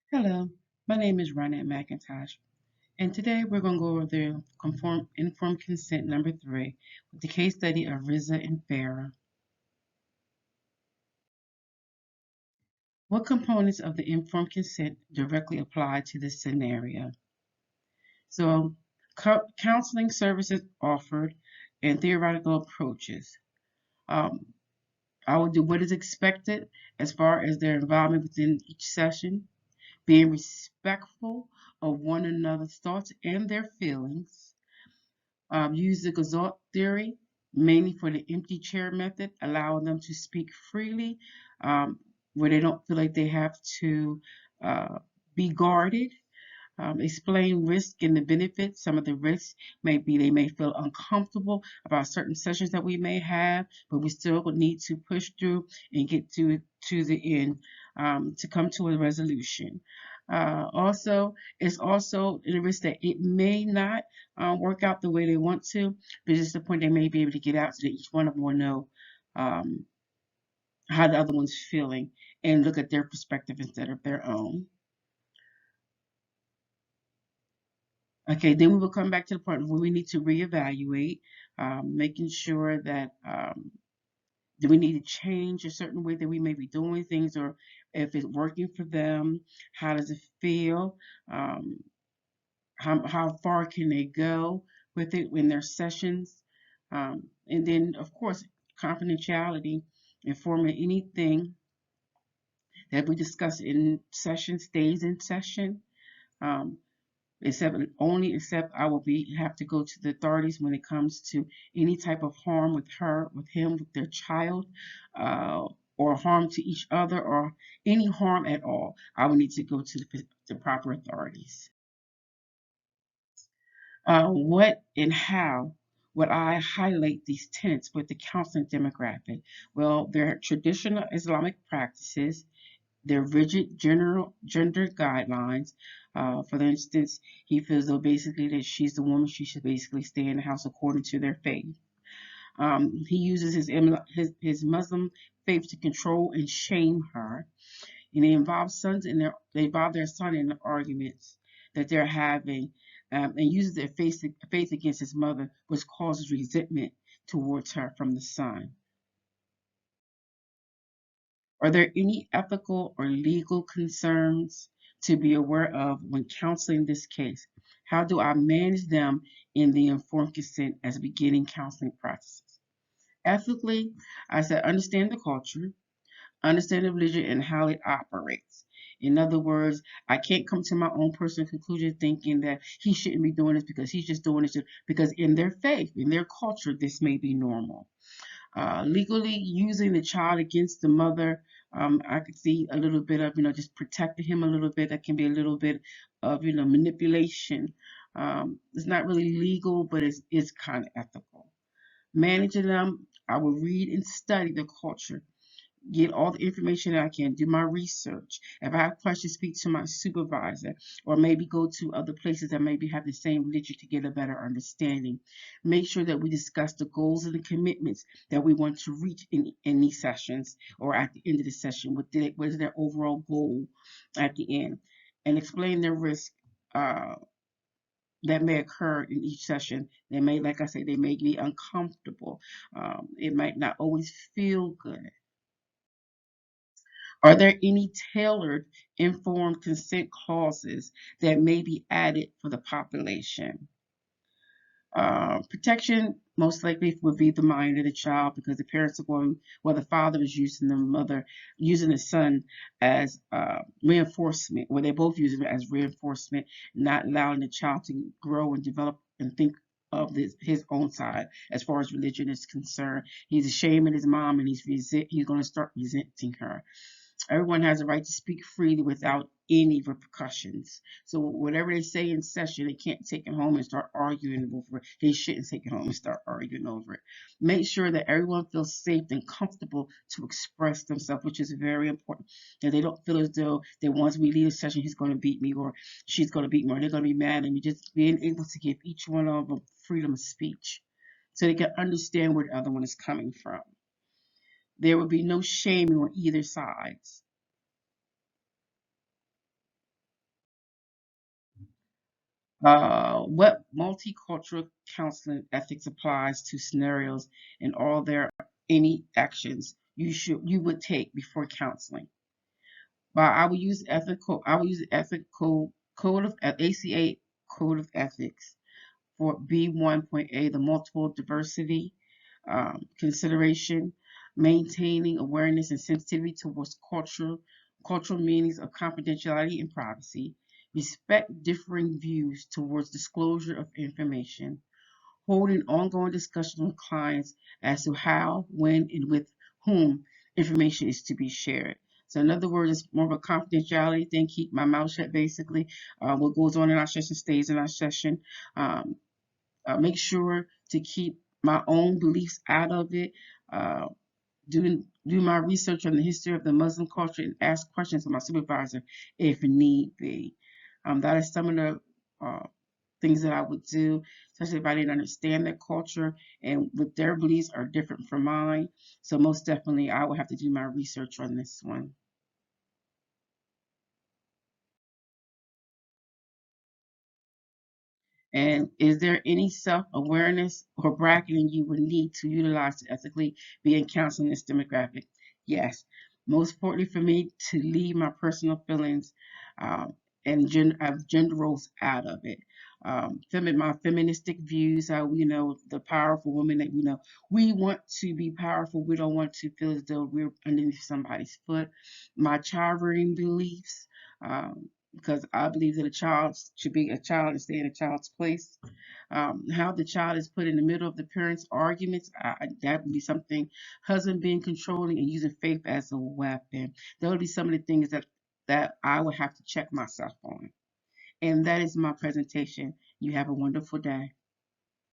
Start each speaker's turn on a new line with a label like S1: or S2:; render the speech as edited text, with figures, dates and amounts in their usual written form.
S1: Hello, my name is Ronette McIntosh, and today we're going to go over the informed consent number 3 with the case study of Riza and Farah. What components of the informed consent directly apply to this scenario? So, counseling services offered and theoretical approaches. Um, I will do what is expected as far as their involvement within each session, being respectful of one another's thoughts and their feelings. Use the Gestalt theory, mainly for the empty chair method, allowing them to speak freely, um, where they don't feel like they have to uh, be guarded. Explain risk and the benefits. Some of the risks may be they may feel uncomfortable about certain sessions that we may have, but we still need to push through and get to the end to come to a resolution. It's also the risk that it may not work out the way they want to, but it's the point they may be able to get out so that each one of them will know um, how the other one's feeling and look at their perspective instead of their own. Okay, then we will come back to the point where we need to reevaluate, making sure that do we need to change a certain way that we may be doing things, or if it's working for them, how does it feel? Um, how far can they go with it in their sessions? And then, of course, confidentiality, informing anything that we discuss in session stays in session. Um, except I will be have to go to the authorities when it comes to any type of harm with her, with him, with their child, uh, or harm to each other, or any harm at all. I will need to go to the proper authorities. What and how would I highlight these tenets with the counseling demographic? Well, their traditional Islamic practices, their rigid general gender guidelines. For instance, he feels though basically that she's the woman, she should basically stay in the house according to their faith. He uses his Muslim faith to control and shame her, and they involve their son in the arguments that they're having, and uses their faith against his mother, which causes resentment towards her from the son. Are there any ethical or legal concerns to be aware of when counseling this case? How do I manage them in the informed consent as beginning counseling practices? Ethically, I said understand the culture, understand the religion and how it operates. In other words, I can't come to my own personal conclusion thinking that he shouldn't be doing this because he's just doing this because in their faith, in their culture, this may be normal. Legally using the child against the mother, I could see a little bit of, just protecting him a little bit. That can be a little bit of, manipulation. It's not really legal, but it's kind of ethical. Managing them, I will read and study the culture, get all the information that I can, do my research. If I have questions, speak to my supervisor, or maybe go to other places that maybe have the same religion to get a better understanding. Make sure that we discuss the goals and the commitments that we want to reach in these sessions or at the end of the session. What is their overall goal at the end? And explain their risk. That may occur in each session. They may, like I say, they may be uncomfortable. It might not always feel good. Are there any tailored informed consent clauses that may be added for the population? Protection most likely would be the mind of the child because the parents are going, well, the father is using the mother, using the son as reinforcement, where they both use it as reinforcement, not allowing the child to grow and develop and think of his own side as far as religion is concerned. He's ashamed of his mom and he's going to start resenting her. Everyone has a right to speak freely without any repercussions. So whatever they say in session, they can't take it home and start arguing over it. They shouldn't take it home and start arguing over it. Make sure that everyone feels safe and comfortable to express themselves, which is very important. That they don't feel as though that once we leave the session, he's going to beat me or she's going to beat me or they're going to be mad at me. Just being able to give each one of them freedom of speech so they can understand where the other one is coming from. There will be no shaming on either side. What multicultural counseling ethics applies to scenarios and all their any actions you would take before counseling. But I will use the ethical code of ACA code of ethics for B1.A, the multiple diversity consideration, maintaining awareness and sensitivity towards cultural meanings of confidentiality and privacy, respect differing views towards disclosure of information, holding ongoing discussions with clients as to how, when, and with whom information is to be shared. So, in other words, it's more of a confidentiality thing. Keep my mouth shut, basically. What goes on in our session stays in our session. Um, make sure to keep my own beliefs out of it. Uh, do my research on the history of the Muslim culture and ask questions of my supervisor if need be. That is some of the things that I would do, especially if I didn't understand their culture and what their beliefs are different from mine. So most definitely, I would have to do my research on this one. And is there any self-awareness or bracketing you would need to utilize to ethically be in counseling this demographic? Yes. Most importantly for me to leave my personal feelings um, and gender roles out of it. My feministic views, the powerful women that we want to be powerful. We don't want to feel as though we're underneath somebody's foot. My child rearing beliefs. Because I believe that a child should be a child and stay in a child's place. How the child is put in the middle of the parents' arguments, that would be something. Husband being controlling and using faith as a weapon. That would be some of the things that I would have to check myself on. And that is my presentation. You have a wonderful day.